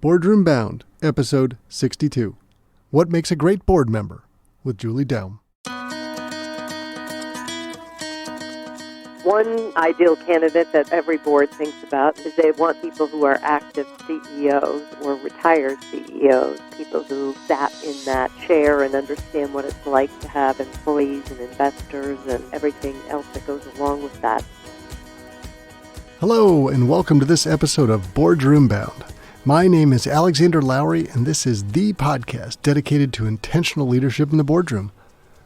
Boardroom Bound, Episode 62. What Makes a Great Board Member? With Julie Daum. One ideal candidate that every board thinks about is they want people who are active CEOs or retired CEOs, people who sat in that chair and understand what it's like to have employees and investors and everything else that goes along with that. Hello, and welcome to this episode of Boardroom Bound. My name is Alexander Lowry, and this is the podcast dedicated to intentional leadership in the boardroom.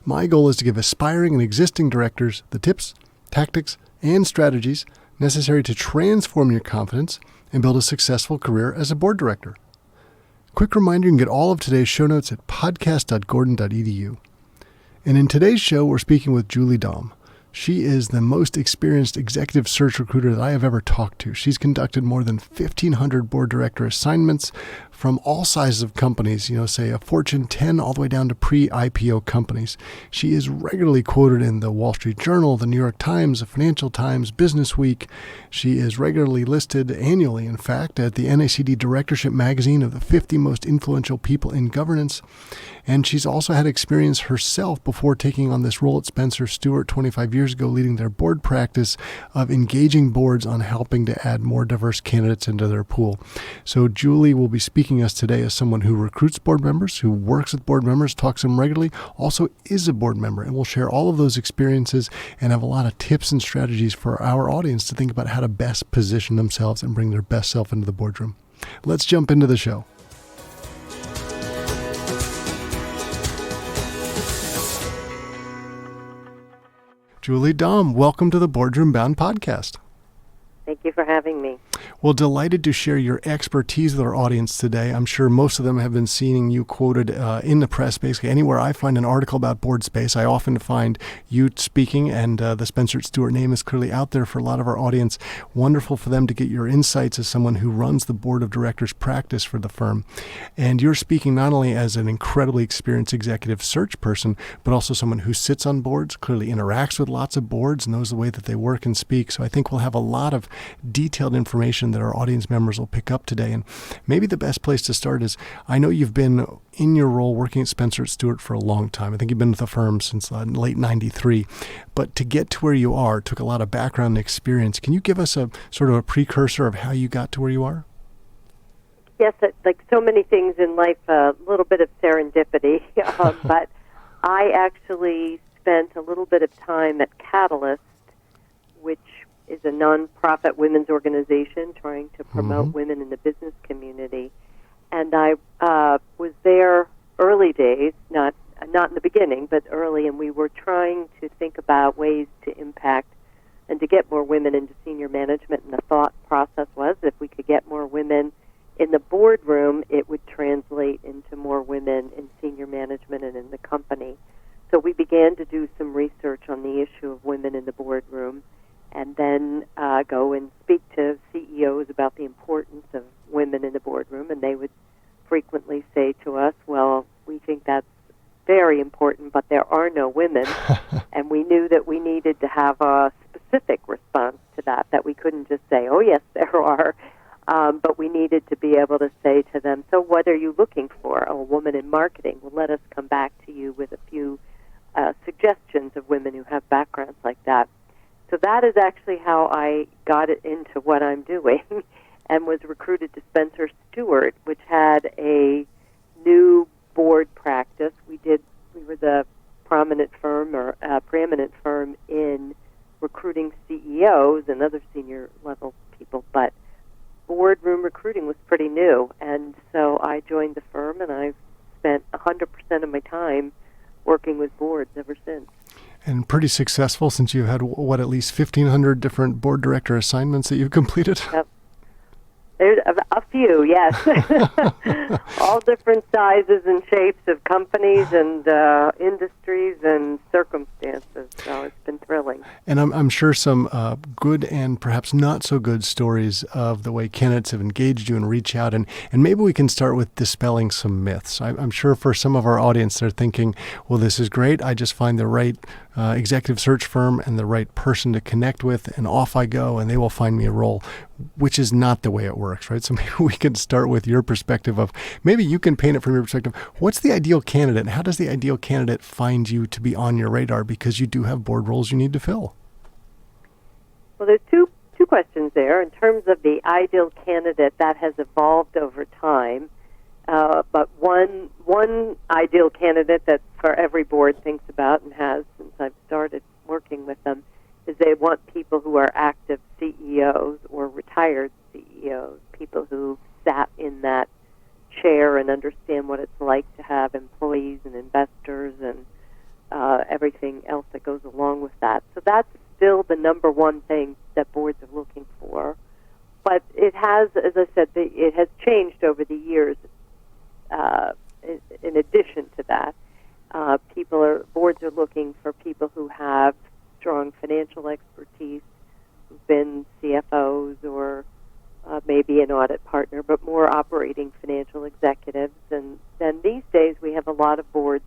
My goal is to give aspiring and existing directors the tips, tactics, and strategies necessary to transform your confidence and build a successful career as a board director. Quick reminder, you can get all of today's show notes at podcast.gordon.edu. And in today's show, we're speaking with Julie Daum. She is the most experienced executive search recruiter that I have ever talked to. She's conducted more than 1,500 board director assignments from all sizes of companies, say a Fortune 10 all the way down to pre-IPO companies. She is regularly quoted in the Wall Street Journal, the New York Times, the Financial Times, Business Week. She is regularly listed annually, in fact, at the NACD Directorship Magazine of the 50 most influential people in governance. And she's also had experience herself before taking on this role at Spencer Stuart 25 years ago, leading their board practice of engaging boards on helping to add more diverse candidates into their pool. So Julie will be speaking us today as someone who recruits board members, who works with board members, talks to them regularly, also is a board member, and we'll share all of those experiences and have a lot of tips and strategies for our audience to think about how to best position themselves and bring their best self into the boardroom. Let's jump into the show. Julie Daum, welcome to the Boardroom Bound podcast. Thank you for having me. Well, delighted to share your expertise with our audience today. I'm sure most of them have been seeing you quoted in the press. Basically, anywhere I find an article about board space, I often find you speaking, and the Spencer Stuart name is clearly out there for a lot of our audience. Wonderful for them to get your insights as someone who runs the board of directors practice for the firm. And you're speaking not only as an incredibly experienced executive search person, but also someone who sits on boards, clearly interacts with lots of boards, knows the way that they work and speak. So I think we'll have a lot of detailed information that our audience members will pick up today. And maybe the best place to start is, I know you've been in your role working at Spencer Stuart for a long time. I think you've been with the firm since late 93. But to get to where you are took a lot of background and experience. Can you give us a sort of a precursor of how you got to where you are? Yes, like so many things in life, a little bit of serendipity. But I actually spent a little bit of time at Catalyst, which is a nonprofit women's organization trying to promote women in the business community. And I was there early days, not in the beginning, but early, and we were trying to think about ways to impact and to get more women into senior management. And the thought process was, if we could get more women in the boardroom, it would translate into more women in senior management and in the company. So we began to do some research on the issue of women in the boardroom, and then go and speak to CEOs about the importance of women in the boardroom. And they would frequently say to us, well, we think that's very important, but there are no women. And we knew that we needed to have a specific response to that we couldn't just say, oh, yes, there are. But we needed to be able to say to them, so what are you looking for? Oh, a woman in marketing. Well, let us come back to you with a few suggestions of women who have backgrounds like that. So that is actually how I got it into what I'm doing and was recruited to Spencer Stuart, which had a new board practice. We were the preeminent firm in recruiting CEOs and other senior level people, but boardroom recruiting was pretty new. And so I joined the firm, and I've spent 100% of my time working with boards ever since. And pretty successful, since you've had, at least 1,500 different board director assignments that you've completed? Yep. There's a few, yes. All different sizes and shapes of companies and industries and circumstances. So it's been thrilling. And I'm sure some good and perhaps not so good stories of the way candidates have engaged you and reach out. And maybe we can start with dispelling some myths. I'm sure for some of our audience, they're thinking, well, this is great. I just find the right executive search firm and the right person to connect with, and off I go, and they will find me a role. which is not the way it works, right? So maybe we can start with your perspective of, maybe you can paint it from your perspective. What's the ideal candidate? And how does the ideal candidate find you to be on your radar, because you do have board roles you need to fill? Well, there's two questions there. In terms of the ideal candidate, that has evolved over time. But one ideal candidate that for every board thinks about, and has since I've started working with them, is they want people who are active CEOs or retired CEOs, people who sat in that chair and understand what it's like to have employees and investors and everything else that goes along with that. So that's still the number one thing that boards are looking for. But it has, as I said, it has changed over the years. In addition to that, boards are looking for people who have strong financial expertise, who've been CFOs or maybe an audit partner, but more operating financial executives. And then these days we have a lot of boards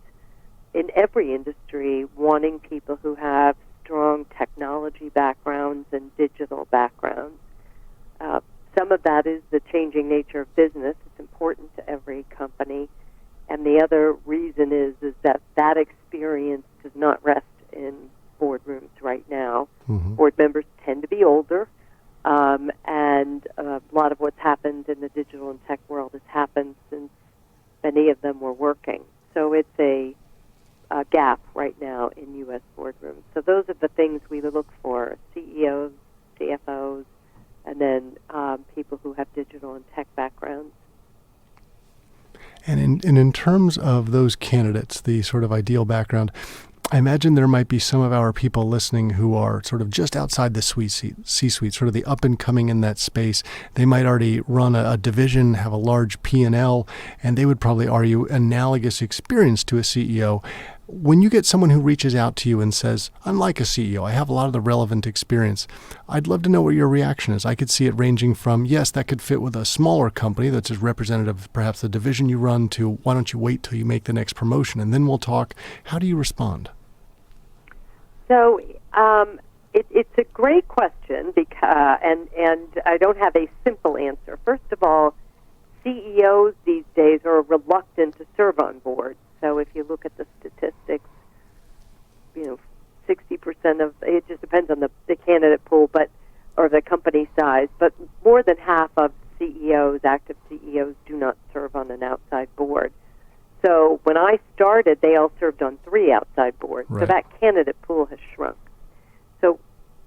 in every industry wanting people who have strong technology backgrounds and digital backgrounds. Some of that is the changing nature of business. It's important to every company. And the other reason is that experience does not rest in boardrooms right now. Mm-hmm. Board members tend to be older, and a lot of what's happened in the digital and tech world has happened since many of them were working. So it's a gap right now in U.S. boardrooms. So those are the things we look for: CEOs, CFOs, and then people who have digital and tech backgrounds. And in terms of those candidates, the sort of ideal background, I imagine there might be some of our people listening who are sort of just outside the C-suite, sort of the up and coming in that space. They might already run a division, have a large P&L, and they would probably argue analogous experience to a CEO. When you get someone who reaches out to you and says, I'm like a CEO, I have a lot of the relevant experience, I'd love to know what your reaction is. I could see it ranging from, yes, that could fit with a smaller company that's as representative of perhaps the division you run, to why don't you wait till you make the next promotion and then we'll talk. How do you respond? So it's a great question, because, and I don't have a simple answer. First of all, CEOs these days are reluctant to serve on boards. So if you look at the statistics, 60% of, it just depends on the candidate pool, or the company size, but more than half of CEOs, active CEOs, do not serve on an outside board. So when I started, they all served on 3 outside boards. Right. So that candidate pool has shrunk. So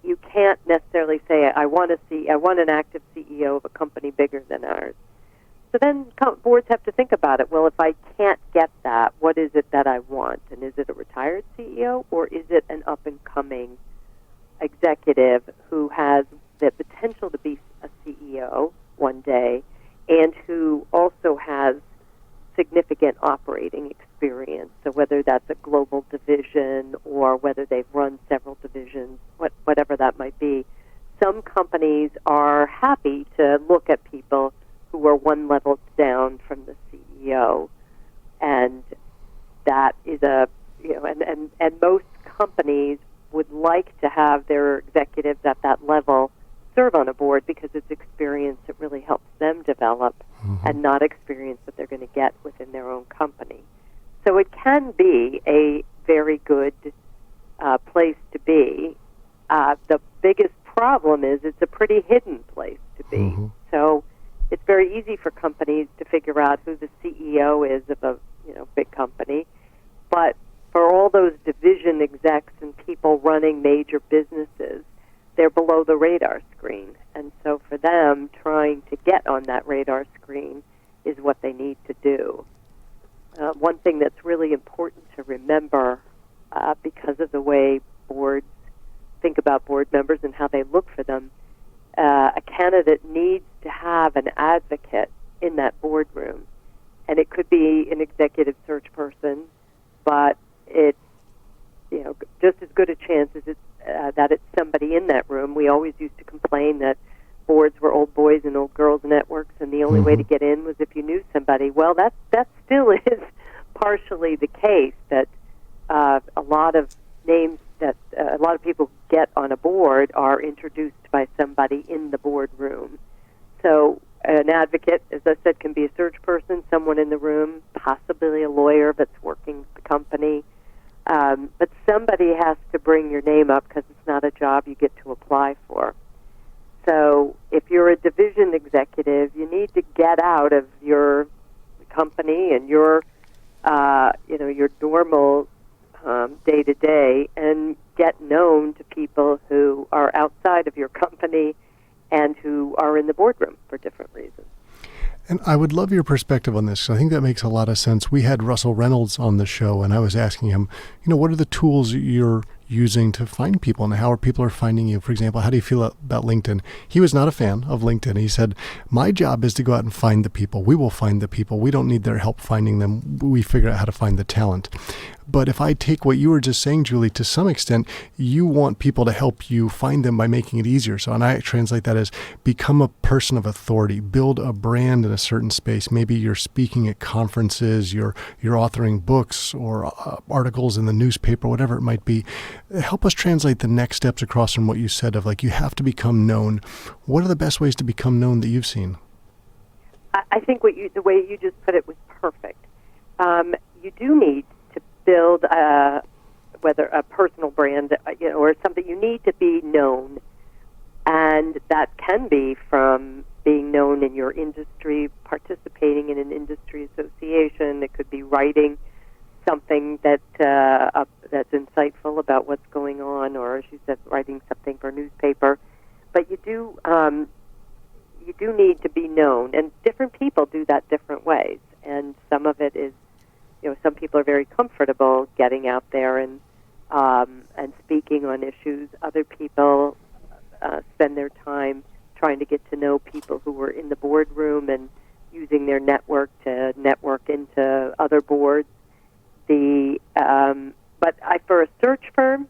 you can't necessarily say, I want an active CEO of a company bigger than ours. So then boards have to think about it. Well, if I can't get that, what is it that I want? And is it a retired CEO, or is it an up-and-coming executive who has the potential to be a CEO one day and who also has significant operating experience? So whether that's a global division or whether they've run several divisions, whatever that might be. Some companies are happy to look at people who are one level down from the CEO, and that is and most companies would like to have their executives at that level serve on a board, because it's experience that really helps them develop, mm-hmm. and not experience that they're going to get within their own company. So it can be a very good place to be. The biggest problem is it's a pretty hidden place to be. Mm-hmm. So it's very easy for companies to figure out who the CEO is of a big company, but for all those division execs and people running major businesses, they're below the radar screen. And so for them, trying to get on that radar screen is what they need to do. One thing that's really important to remember, because of the way boards think about board members and how they look for them, a candidate needs to have an advocate in that boardroom. And it could be an executive search person, but it's just as good a chance as that it's somebody in that room. We always used to complain that boards were old boys and old girls networks, and the only mm-hmm. way to get in was if you knew somebody. Well, that still is partially the case, that a lot of names that a lot of people get on a board are introduced by somebody in the boardroom. So an advocate, as I said, can be a search person, someone in the room, possibly a lawyer that's working with the company. But somebody has to bring your name up because it's not a job you get to apply for. So if you're a division executive, you need to get out of your company and your normal day-to-day and get known to people who are outside of your company and who are in the boardroom for different reasons. And I would love your perspective on this. I think that makes a lot of sense. We had Russell Reynolds on the show, and I was asking him, what are the tools you're using to find people, and how are people finding you? For example, how do you feel about LinkedIn? He was not a fan of LinkedIn. He said, my job is to go out and find the people. We will find the people. We don't need their help finding them. We figure out how to find the talent. But if I take what you were just saying, Julie, to some extent, you want people to help you find them by making it easier. So, and I translate that as become a person of authority, build a brand in a certain space. Maybe you're speaking at conferences, you're authoring books or articles in the newspaper, whatever it might be. Help us translate the next steps across from what you said of you have to become known. What are the best ways to become known that you've seen? I think the way you just put it was perfect. You do need to build whether a personal brand, or something. You need to be known, and that can be from being known in your industry, participating in an industry association. It could be writing something that's insightful about what's going on, or, as you said, writing something for a newspaper. But you do need to be known, and different people do that different ways. And some of it is, some people are very comfortable getting out there and speaking on issues. Other people spend their time trying to get to know people who are in the boardroom and using their network to network into other boards. But for a search firm,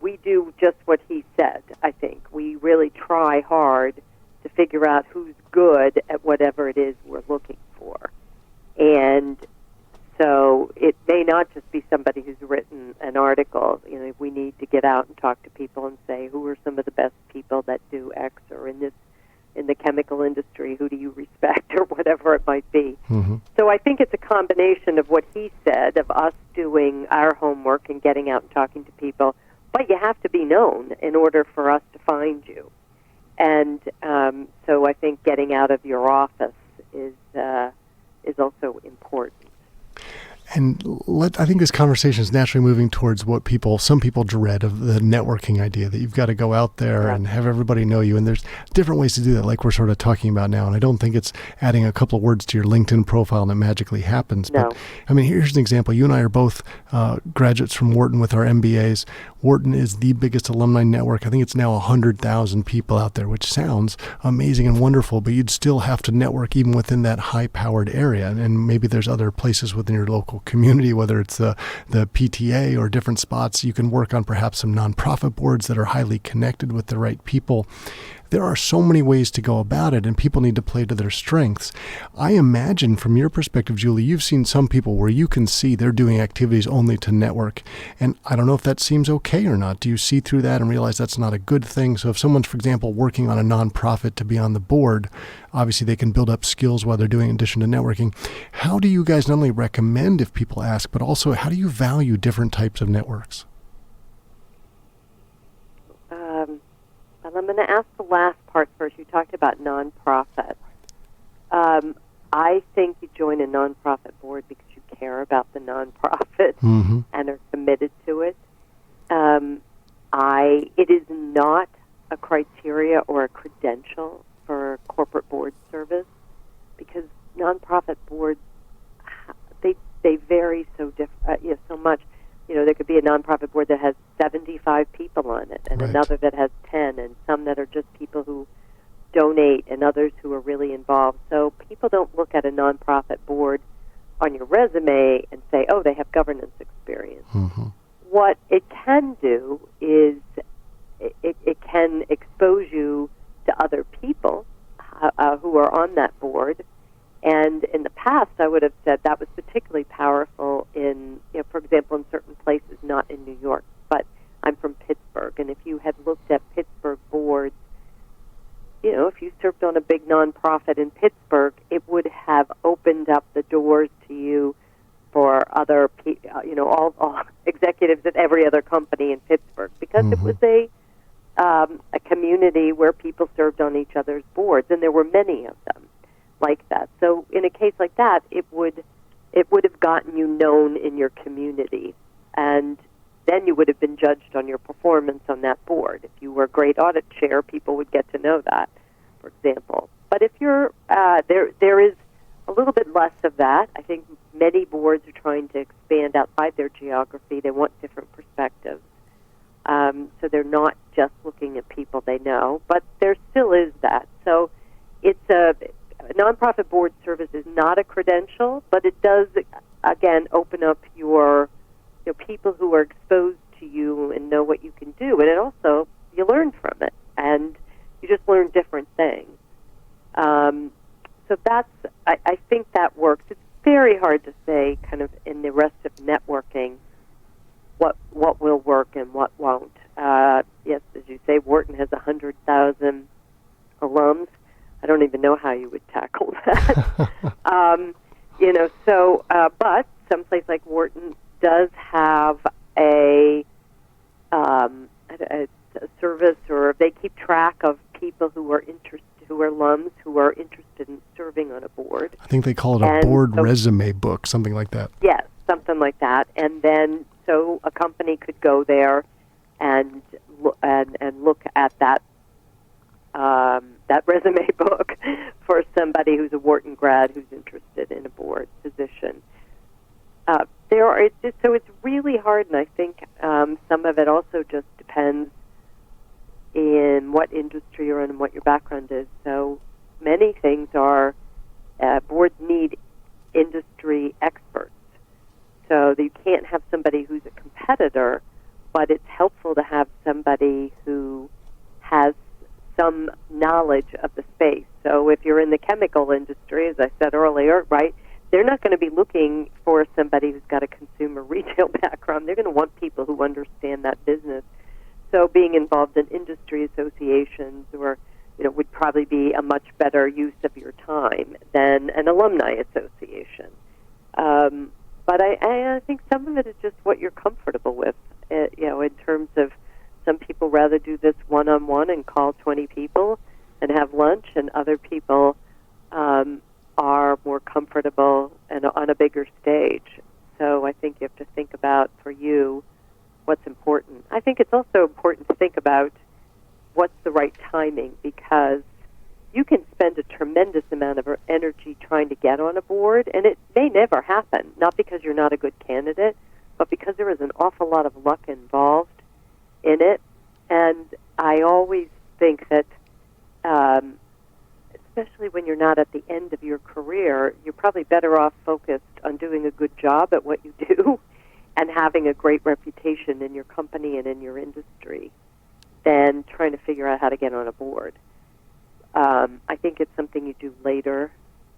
we do just what he said, I think. We really try hard to figure out who's good at whatever it is we're looking for. And so it may not just be somebody who's written an article. We need to get out and talk to people and say, who are some of the best people that do X, or in the chemical industry, who do you respect, or whatever it might be. Mm-hmm. So I think it's a combination of what he said, of us doing our homework and getting out and talking to people, but you have to be known in order for us to find you. And so I think getting out of your office is also important. And I think this conversation is naturally moving towards what some people dread of the networking idea, that you've got to go out there and have everybody know you. And there's different ways to do that, like we're sort of talking about now. And I don't think it's adding a couple of words to your LinkedIn profile and it magically happens. No. But here's an example. You and I are both graduates from Wharton with our MBAs. Wharton is the biggest alumni network. I think it's now 100,000 people out there, which sounds amazing and wonderful, but you'd still have to network even within that high-powered area. And maybe there's other places within your local community, whether it's the PTA or different spots. You can work on perhaps some nonprofit boards that are highly connected with the right people. There are so many ways to go about it, and people need to play to their strengths. I imagine from your perspective, Julie, you've seen some people where you can see they're doing activities only to network. And I don't know if that seems okay or not. Do you see through that and realize that's not a good thing? So if someone's, for example, working on a nonprofit to be on the board, obviously they can build up skills while they're doing in addition to networking. How do you guys not only recommend if people ask, but also how do you value different types of networks? I'm going to ask the last part first. You talked about nonprofits. I think you join a nonprofit board because you care about the nonprofit mm-hmm. and are committed to it. It is not a criteria or a credential for corporate board service, because nonprofit boards, they vary so much. There could be a nonprofit board that has 75 people on it, and another that has 10, and some that are just people who donate, and others who are really involved. So people don't look at a nonprofit board on your resume and say, oh, they have governance experience. Mm-hmm. What it can do is it can expose you to other people who are on that board. And in the past, I would have said that was particularly powerful in, for example, in certain places, not in New York. But I'm from Pittsburgh, and if you had looked at Pittsburgh boards if you served on a big nonprofit in Pittsburgh, it would have opened up the doors to you for other, all executives at every other company in Pittsburgh, because it was a community where people served on each other's boards, and there were many of them like that. So in a case like that, it would have gotten you known in your community, and then you would have been judged on your performance on that board. If you were a great audit chair, people would get to know that, for example. But if you're there is a little bit less of that. I think many boards are trying to expand outside their geography. They want different perspectives. So they're not just looking at people they know, but there still is that. So it's a nonprofit board service is not a credential, but it does, again, open up your people who are exposed to you and know what you can do. And it also, you learn from it, and you just learn different things. So that's, I think that works. It's very hard to say, kind of in the rest of networking, what will work and what won't. Yes, as you say, Wharton has 100,000 alums. I don't even know how you would tackle that. But someplace like Wharton does have a service, or they keep track of people who are alums who are interested in serving on a board. I think they call it a board resume book, something like that. Yes, something like that. And then so a company could go there and look at that resume book for somebody who's a Wharton grad who's interested in a board position. So it's really hard, and I think some of it also just depends in what industry you're in and what your background is. So many things are, boards need industry experts. So that you can't have somebody who's a competitor, but it's helpful to have somebody who has some knowledge of the space. So if you're in the chemical industry, as I said earlier, right, they're not going to be looking for somebody who's got a consumer retail background. They're going to want people who understand that business. So being involved in industry associations would probably be a much better use of your time than an alumni association. But I think some of it is just what you're comfortable with, in terms of some people rather do this one-on-one and call 20 people and have lunch, and other people are more comfortable and on a bigger stage. So I think you have to think about, for you, what's important. I think it's also important to think about what's the right timing, because you can spend a tremendous amount of energy trying to get on a board, and it may never happen, not because you're not a good candidate, but because there is an awful lot of luck involved in it. And I always think that, especially when you're not at the end of your career, you're probably better off focused on doing a good job at what you do and having a great reputation in your company and in your industry than trying to figure out how to get on a board. I think it's something you do later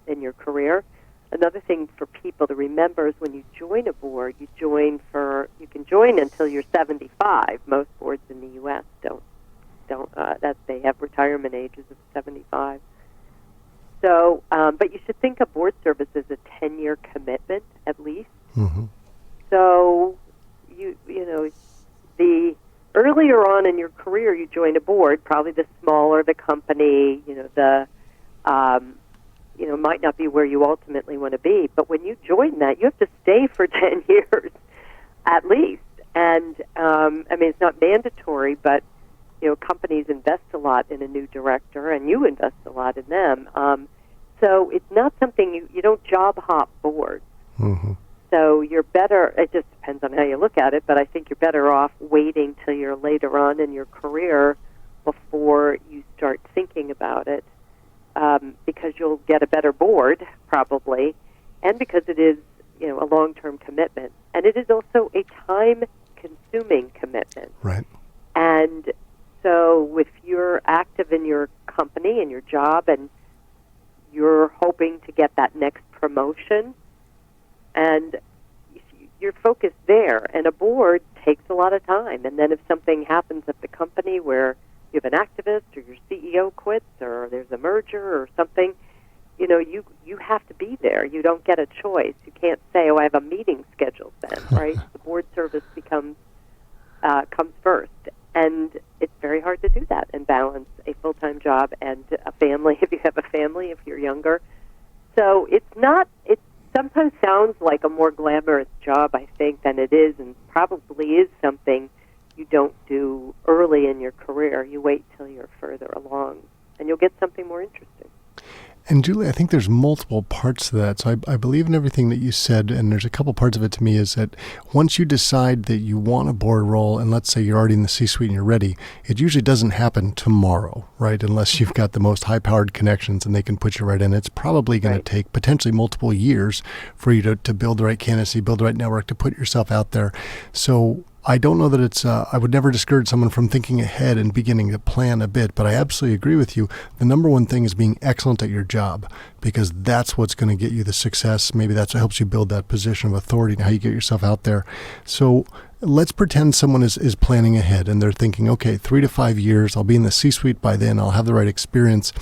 in your career. Another thing for people to remember is when you join a board, you can join until you're 75. Most boards in the U.S. don't they have retirement ages of 75. So, but you should think of board service as a 10-year commitment at least. Mm-hmm. So, the earlier on in your career you join a board, probably the smaller the company, might not be where you ultimately want to be. But when you join that, you have to stay for 10 years at least. And, it's not mandatory, but, companies invest a lot in a new director, and you invest a lot in them. So it's not something you don't job hop boards. Mm-hmm. So you're better, it just depends on how you look at it, but I think you're better off waiting till you're later on in your career before you start thinking about it, because you'll get a better board, probably, and because it is, a long-term commitment. And it is also a time-consuming commitment. Right. And so if you're active in your company and your job and you're hoping to get that next promotion, and you're focused there, and a board takes a lot of time. And then if something happens at the company where you have an activist or your CEO quits or there's a merger or something, you know, you have to be there. You don't get a choice. You can't say, oh, I have a meeting scheduled then, right? The board service comes first. And it's very hard to do that and balance a full-time job and a family if you have a family, if you're younger. So it sometimes sounds like a more glamorous job, I think, than it is, and probably is something you don't do early in your career. You wait till you're further along, and you'll get something more interesting. And Julie, I think there's multiple parts to that. So I believe in everything that you said, and there's a couple parts of it to me is that once you decide that you want a board role, and let's say you're already in the C-suite and you're ready, it usually doesn't happen tomorrow, right? Unless you've got the most high-powered connections and they can put you right in. It's probably going to take potentially multiple years for you to build the right candidacy, build the right network, to put yourself out there. So I don't know that it's, I would never discourage someone from thinking ahead and beginning to plan a bit, but I absolutely agree with you. The number one thing is being excellent at your job, because that's what's going to get you the success. Maybe that's what helps you build that position of authority and how you get yourself out there. So let's pretend someone is planning ahead and they're thinking, okay, 3 to 5 years, I'll be in the C-suite by then, I'll have the right experience.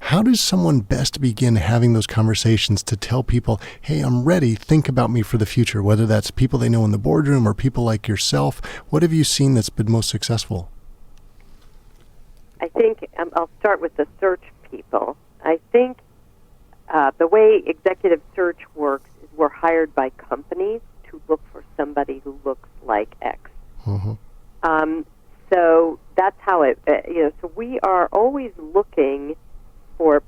How does someone best begin having those conversations to tell people, hey, I'm ready, think about me for the future, whether that's people they know in the boardroom or people like yourself? What have you seen that's been most successful? I think I'll start with the search people. I think the way executive search works is we're hired by companies to look for somebody who looks like X. Mm-hmm. So that's how it, so we are always looking for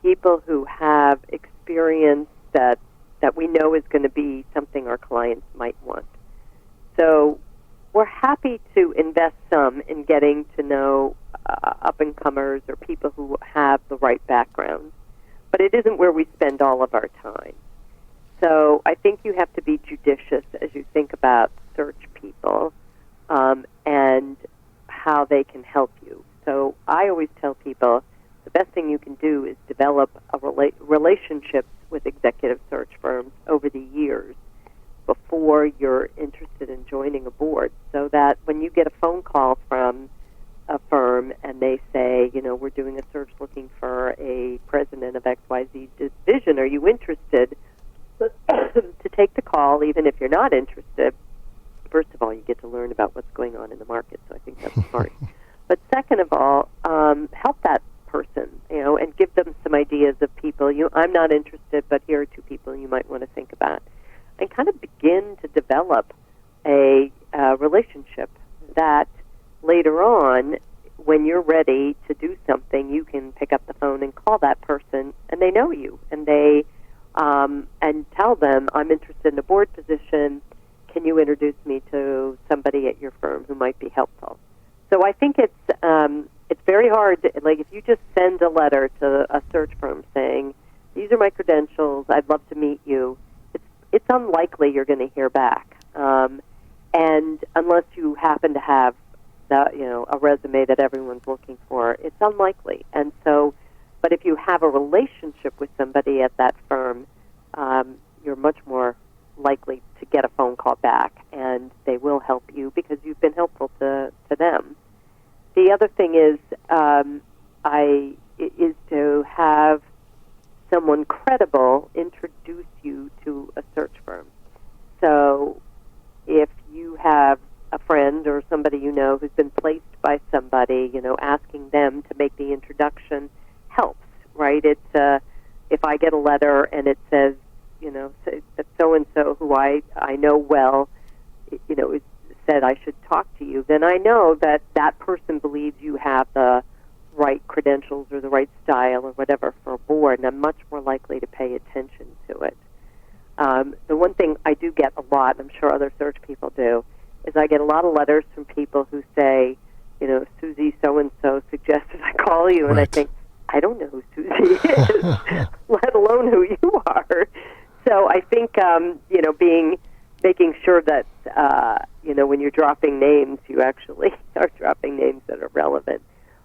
people who have experience that we know is going to be something our clients might want. So we're happy to invest some in getting to know up-and-comers or people who have the right background, but it isn't where we spend all of our time. So I think you have to be judicious as you think about search people and how they can help you. So I always tell people the best thing you can do is develop relationships with executive search firms over the years before you're interested in joining a board, so that when you get a phone call from a firm and they say, we're doing a search looking for a president of XYZ division, are you interested? To take the call, even if you're not interested, first of all, you get to learn about what's going on in the market, so I think that's smart. But second of all, help that person, and give them some ideas of people. I'm not interested, but here are 2 people you might want to think about. And kind of begin to develop a relationship that later on, when you're ready to do something, you can pick up the phone and call that person, and they know you, and they and tell them, I'm interested in a board position. Can you introduce me to somebody at your firm who might be helpful? So I think it's very hard. Like if you just send a letter to a search firm saying, these are my credentials, I'd love to meet you, it's unlikely you're going to hear back. And unless you happen to have a resume that everyone's looking for, it's unlikely. And so, but if you have a relationship with somebody at that firm, you're much more likely to get a phone call back, and they will help you because you've been helpful to them. The other thing is to have someone credible introduce you to a search firm. So if you have a friend or somebody who's been placed by somebody, asking them to make the introduction helps, right? It's if I get a letter and it says, that so-and-so who I know well, said I should talk to you, then I know that that person believes you have the right credentials or the right style or whatever for a board, and I'm much more likely to pay attention to it. The one thing I do get a lot, I'm sure other search people do, is I get a lot of letters from people who say, Susie so-and-so suggested I call you, and I think, I don't know who Susie is, let alone who you are. So I think, making sure that, when you're dropping names, you actually are dropping names that are relevant.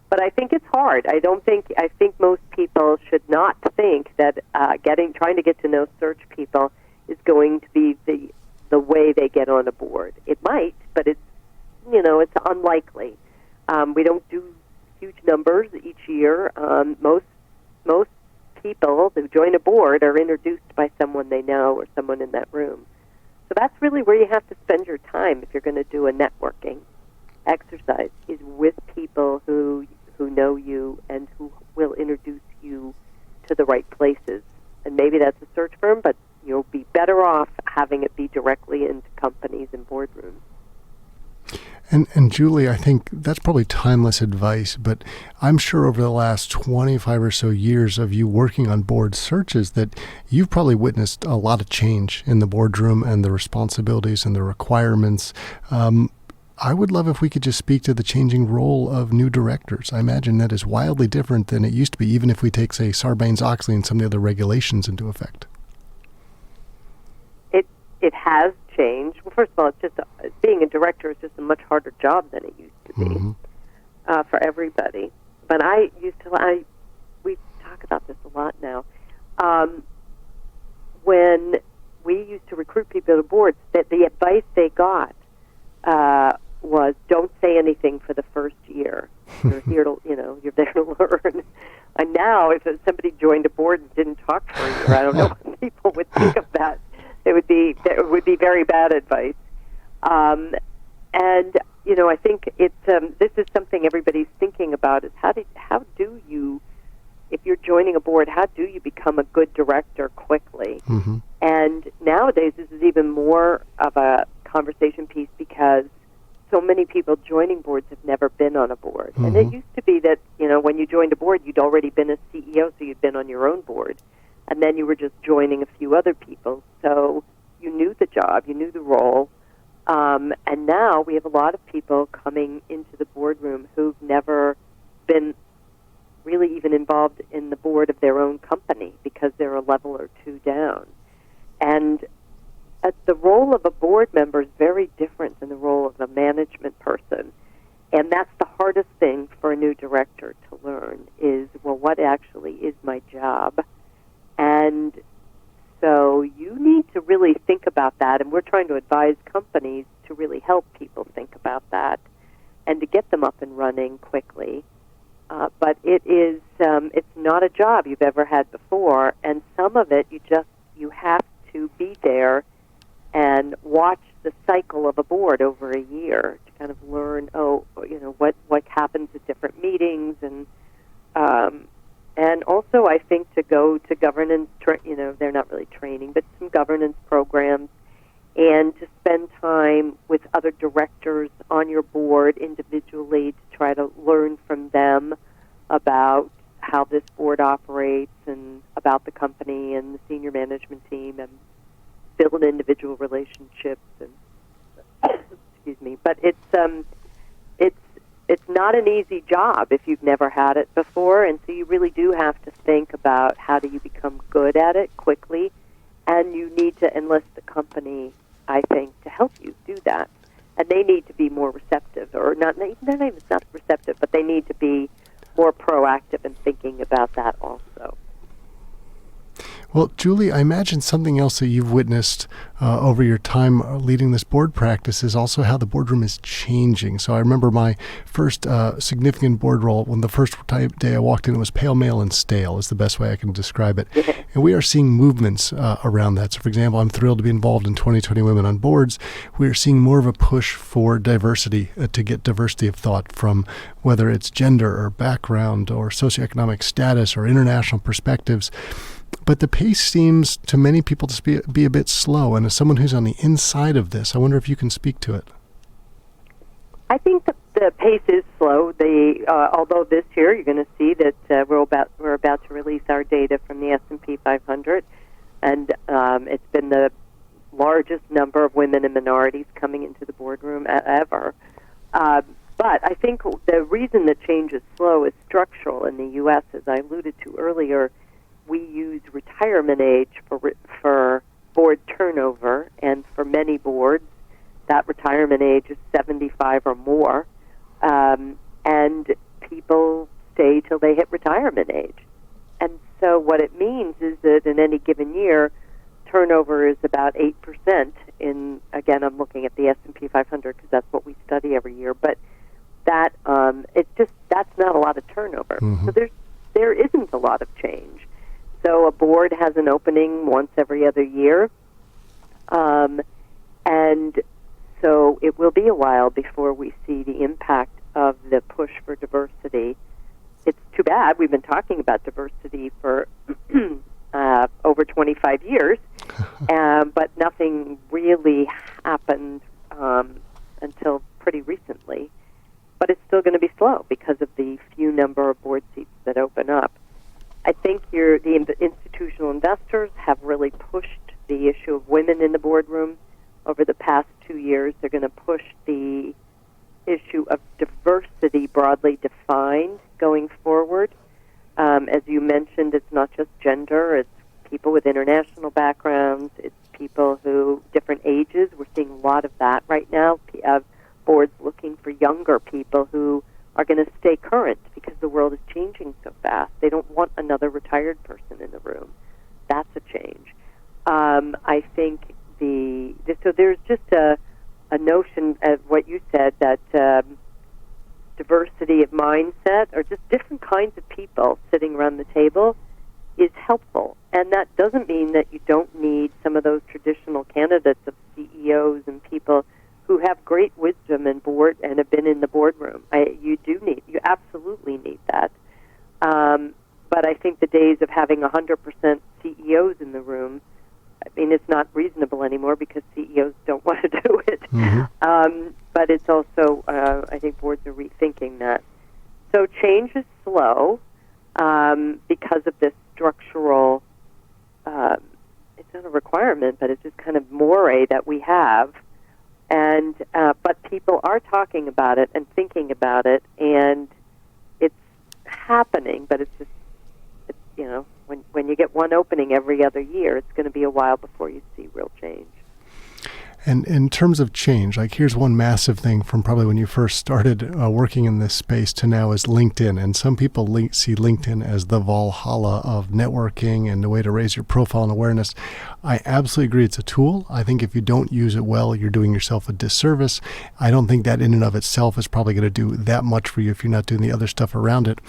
But I think it's hard. I think most people should not think that trying to get to know search people is going to be the way they get on a board. It might, but it's unlikely. We don't do huge numbers each year. Most people who join a board are introduced by someone they know or someone in that room. So that's really where you have to spend your time if you're going to do a networking exercise, is with people who know you and who will introduce you to the right places. And maybe that's a search firm, but you'll be better off having it be directly into companies and boardrooms. And Julie, I think that's probably timeless advice, but I'm sure over the last 25 or so years of you working on board searches that you've probably witnessed a lot of change in the boardroom and the responsibilities and the requirements. I would love if we could just speak to the changing role of new directors. I imagine that is wildly different than it used to be, even if we take, say, Sarbanes-Oxley and some of the other regulations into effect. It has changed. Well, first of all, it's just being a director is just a much harder job than it used to be for everybody. But we talk about this a lot now. When we used to recruit people to boards, that the advice they got was, don't say anything for the first year. You're here to, you're there to learn. And now, if somebody joined a board and didn't talk for a year, I don't know what people would think of that. That would be very bad advice. And I think it's this is something everybody's thinking about: is how do you, if you're joining a board, how do you become a good director quickly? Mm-hmm. And nowadays, this is even more of a conversation piece because so many people joining boards have never been on a board. Mm-hmm. And it used to be that when you joined a board, you'd already been a CEO, so you'd been on your own board. And then you were just joining a few other people. So you knew the job, you knew the role. And now we have a lot of people coming into the boardroom who've never been really even involved in the board of their own company because they're a level or two down. And the role of a board member is very different than the role of a management person. And that's the hardest thing for a new director to learn is, well, what actually is my job? And so you need to really think about that, and we're trying to advise companies to really help people think about that and to get them up and running quickly. But it's not a job you've ever had before, and some of it you have to be there and watch the cycle of a board over a year to kind of learn, what happens at different meetings and also, I think, to go to governance, they're not really training, but some governance programs, and to spend time with other directors on your board individually to try to learn from them about how this board operates and about the company and the senior management team and build individual relationships. And excuse me, but it's not an easy job if you've never had it before, and so you really do have to think about how do you become good at it quickly, and you need to enlist the company, I think, to help you do that. And they need to be more receptive, or they're not receptive, but they need to be more proactive in thinking about that also. Well, Julie, I imagine something else that you've witnessed over your time leading this board practice is also how the boardroom is changing. So I remember my first significant board role, when the first day I walked in, it was pale, male, and stale is the best way I can describe it. And we are seeing movements around that. So, for example, I'm thrilled to be involved in 2020 Women on Boards. We are seeing more of a push for diversity, to get diversity of thought from whether it's gender or background or socioeconomic status or international perspectives. But the pace seems to many people to be a bit slow. And as someone who's on the inside of this, I wonder if you can speak to it. I think the pace is slow. Although this year you're going to see that we're about to release our data from the S&P 500, and it's been the largest number of women and minorities coming into the boardroom ever. But I think the reason the change is slow is structural in the U.S., as I alluded to earlier. We use retirement age for board turnover, and for many boards, that retirement age is 75 or more, and people stay till they hit retirement age. And so what it means is that in any given year, turnover is about 8%. Again, I'm looking at the S&P 500 because that's what we study every year. But that that's not a lot of turnover. Mm-hmm. So there isn't a lot of change. So a board has an opening once every other year, and so it will be a while before we see the impact of the push for diversity. It's too bad. We've been talking about diversity for over 25 years, but nothing really happened until pretty recently. But it's still going to be slow because of the few number of board seats that open up. I think the institutional investors have really pushed the issue of women in the boardroom over the past 2 years. They're going to push the issue of diversity broadly defined going forward. As you mentioned, it's not just gender, it's people with international backgrounds, it's people who, different ages. We're seeing a lot of that right now. Boards looking for younger people who are going to stay current because the world is changing so fast. They don't want another retired person in the room. That's a change. I think so there's just a notion of what you said, that diversity of mindset or just different kinds of people sitting around the table is helpful. And that doesn't mean that you don't need some of those traditional candidates of CEOs and people who have great wisdom and have been in the boardroom. You absolutely need that. But I think the days of having 100% CEOs in the room, I mean, it's not reasonable anymore because CEOs don't want to do it. Mm-hmm. But it's also, I think boards are rethinking that. So change is slow because of this structural, it's not a requirement, but it's just kind of moray that we have. And but people are talking about it and thinking about it, and it's happening. But it's just, when you get one opening every other year, it's going to be a while before you see real change. And in terms of change, like here's one massive thing from probably when you first started working in this space to now is LinkedIn. And some people see LinkedIn as the Valhalla of networking and the way to raise your profile and awareness. I absolutely agree it's a tool. I think if you don't use it well, you're doing yourself a disservice. I don't think that in and of itself is probably going to do that much for you if you're not doing the other stuff around it.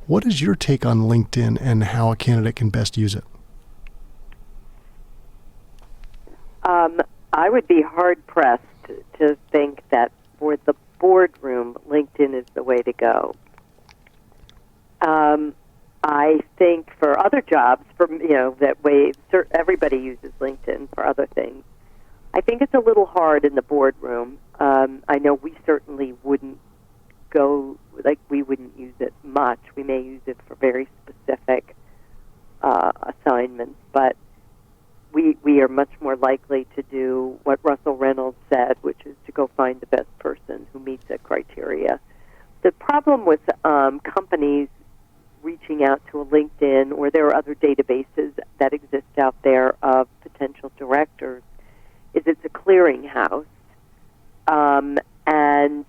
What is your take on LinkedIn and how a candidate can best use it? I would be hard-pressed to think that for the boardroom, LinkedIn is the way to go. I think for other jobs, that way, everybody uses LinkedIn for other things. I think it's a little hard in the boardroom. I know we certainly wouldn't we wouldn't use it much. We may use it for very specific assignments, but we are much more likely to do what Russell Reynolds said, which is to go find the best person who meets that criteria. The problem with companies reaching out to a LinkedIn, or there are other databases that exist out there of potential directors, is it's a clearinghouse, and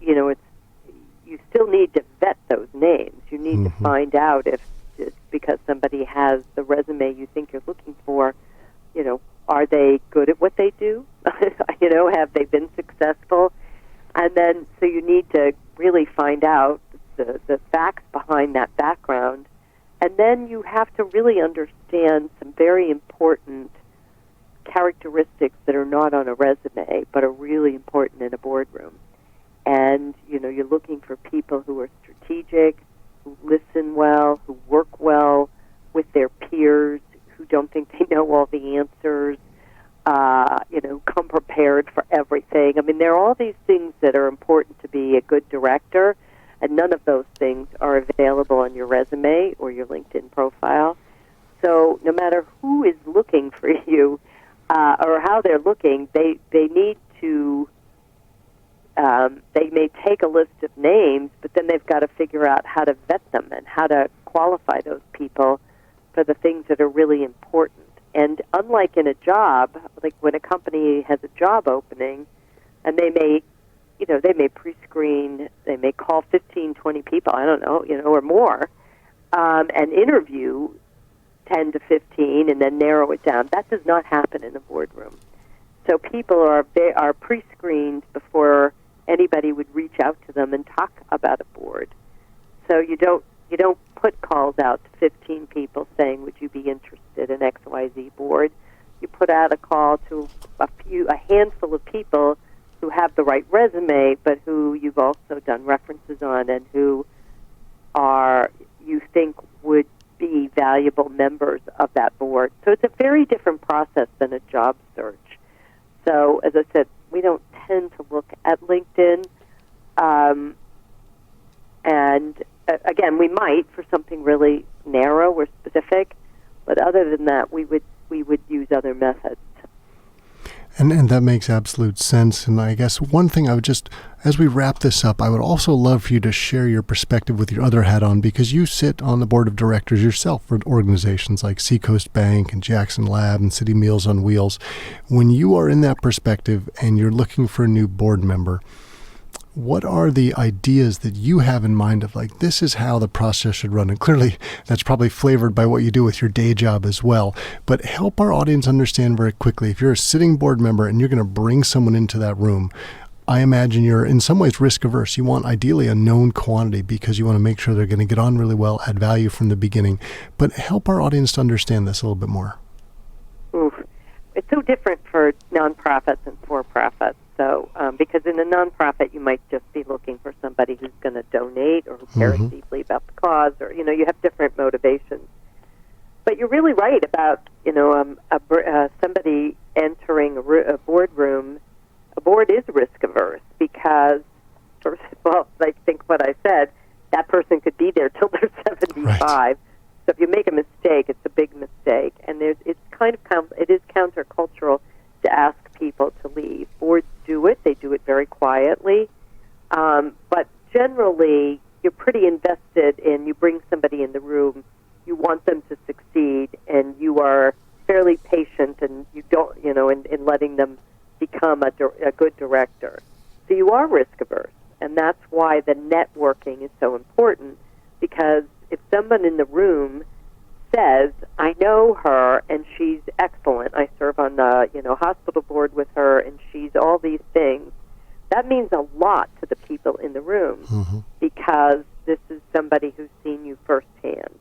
you still need to vet those names. You need to find out if just because somebody has the resume you think you're looking for, are they good at what they do? Have they been successful? And then, so you need to really find out the facts behind that background. And then you have to really understand some very important characteristics that are not on a resume, but are really important in a boardroom. And, you're looking for people who are strategic, who listen well, who work well with their peers, who don't think they know all the answers, come prepared for everything. I mean, there are all these things that are important to be a good director, and none of those things are available on your resume or your LinkedIn profile. So no matter who is looking for you or how they're looking, they need to, they may take a list of names, but then they've got to figure out how to vet them and how to qualify those people for the things that are really important. And unlike in a job, like when a company has a job opening, and they may pre-screen, they may call 15, 20 people, I don't know, or more, and interview 10 to 15 and then narrow it down. That does not happen in a boardroom. So people are pre-screened before anybody would reach out to them and talk about a board. So you don't put calls out to 15 people saying, would you be interested in XYZ board? You put out a call to a handful of people who have the right resume, but who you've also done references on and who you think would be valuable members of that board. So it's a very different process than a job search. So, as I said, we don't tend to look at LinkedIn. Again, we might for something really narrow or specific, but other than that, we would use other methods. And that makes absolute sense. And I guess one thing I would just, as we wrap this up, I would also love for you to share your perspective with your other hat on, because you sit on the board of directors yourself for organizations like Seacoast Bank and Jackson Lab and City Meals on Wheels. When you are in that perspective and you're looking for a new board member, what are the ideas that you have in mind of, like, this is how the process should run? And clearly that's probably flavored by what you do with your day job as well. But help our audience understand very quickly, if you're a sitting board member and you're going to bring someone into that room, I imagine you're in some ways risk averse. You want ideally a known quantity because you want to make sure they're going to get on really well, add value from the beginning. But help our audience to understand this a little bit more. Oof. It's so different for nonprofits and for-profits. So, because in a nonprofit, you might just be looking for somebody who's going to donate or who cares deeply about the cause, or, you have different motivations. But you're really right about, somebody entering a boardroom. A board is risk averse because, first of all, I think what I said, that person could be there till they're 75. Right. So if you make a mistake, it's a big mistake, and it is countercultural to ask people to leave. Boards do it; they do it very quietly, but generally, you're pretty invested in. You bring somebody in the room, you want them to succeed, and you are fairly patient, and you don't, in letting them become a good director. So you are risk averse, and that's why the networking is so important, because if someone in the room says, I know her and she's excellent, I serve on the hospital board with her and she's all these things, that means a lot to the people in the room because this is somebody who's seen you firsthand.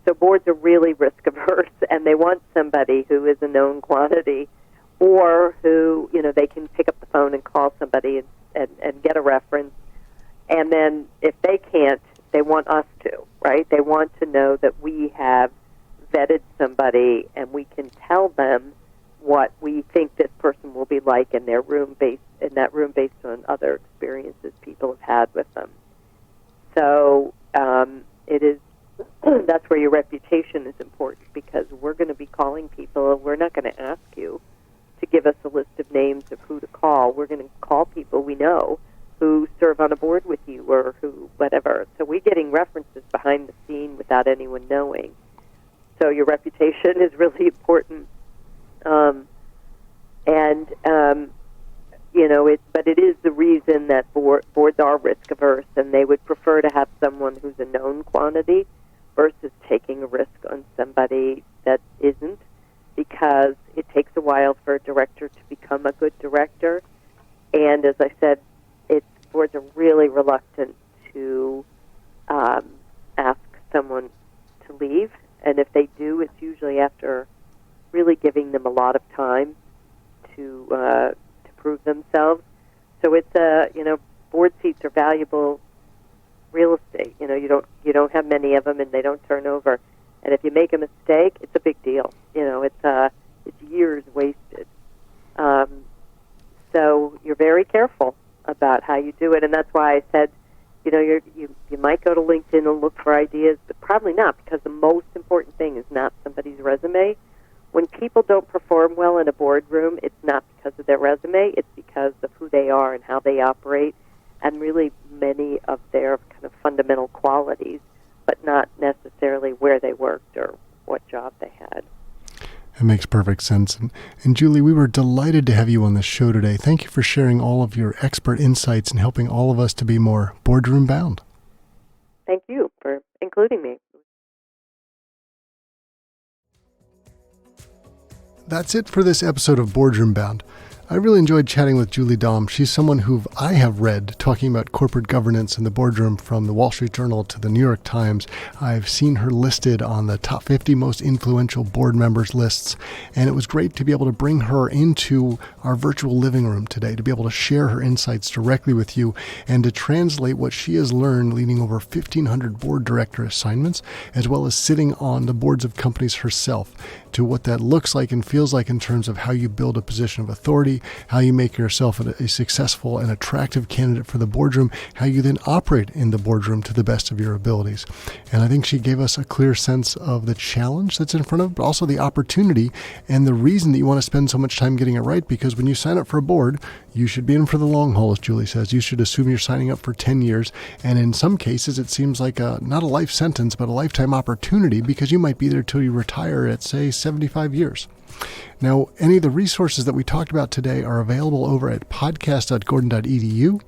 So boards are really risk averse, and they want somebody who is a known quantity, or who, they can pick up the phone and call somebody and get a reference. And then if they can't, they want us to, right? They want to know that we have vetted somebody and we can tell them what we think this person will be like in that room based on other experiences people have had with them. So that's where your reputation is important, because we're going to be calling people. We're not going to ask you to give us a list of names of who to call. We're going to call people we know who serve on a board with you or who, whatever. So we're getting references behind the scene without anyone knowing. So your reputation is really important. But it is the reason that boards are risk averse, and they would prefer to have someone who's a known quantity versus taking a risk on somebody that isn't, because it takes a while for a director to become a good director. And as I said, boards are really reluctant to ask someone to leave, and if they do, it's usually after really giving them a lot of time to prove themselves. So it's board seats are valuable real estate. You don't have many of them, and they don't turn over. And if you make a mistake, it's a big deal. It's years wasted. So you're very careful about how you do it, and that's why I said, you might go to LinkedIn and look for ideas, but probably not, because the most important thing is not somebody's resume. When people don't perform well in a boardroom, it's not because of their resume, it's because of who they are and how they operate, and really many of their kind of fundamental qualities, but not necessarily where they worked or what job they had. It makes perfect sense. And Julie, we were delighted to have you on the show today. Thank you for sharing all of your expert insights and helping all of us to be more boardroom bound. Thank you for including me. That's it for this episode of Boardroom Bound. I really enjoyed chatting with Julie Daum. She's someone who I have read talking about corporate governance in the boardroom, from the Wall Street Journal to the New York Times. I've seen her listed on the top 50 most influential board members lists, and it was great to be able to bring her into our virtual living room today, to be able to share her insights directly with you and to translate what she has learned leading over 1,500 board director assignments, as well as sitting on the boards of companies herself, to what that looks like and feels like in terms of how you build a position of authority, how you make yourself a successful and attractive candidate for the boardroom, how you then operate in the boardroom to the best of your abilities. And I think she gave us a clear sense of the challenge that's in front of, but also the opportunity and the reason that you want to spend so much time getting it right. Because when you sign up for a board, you should be in for the long haul, as Julie says. You should assume you're signing up for 10 years. And in some cases, it seems like not a life sentence, but a lifetime opportunity, because you might be there till you retire at, say, 75 years. Now, any of the resources that we talked about today are available over at podcast.gordon.edu.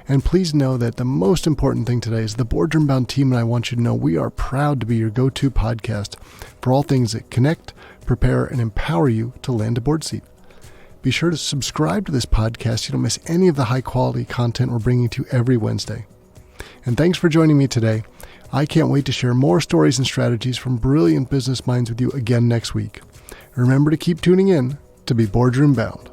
And please know that the most important thing today is the Boardroom Bound team and I want you to know we are proud to be your go-to podcast for all things that connect, prepare, and empower you to land a board seat. Be sure to subscribe to this podcast so you don't miss any of the high-quality content we're bringing to you every Wednesday. And thanks for joining me today. I can't wait to share more stories and strategies from brilliant business minds with you again next week. Remember to keep tuning in to be Boardroom Bound.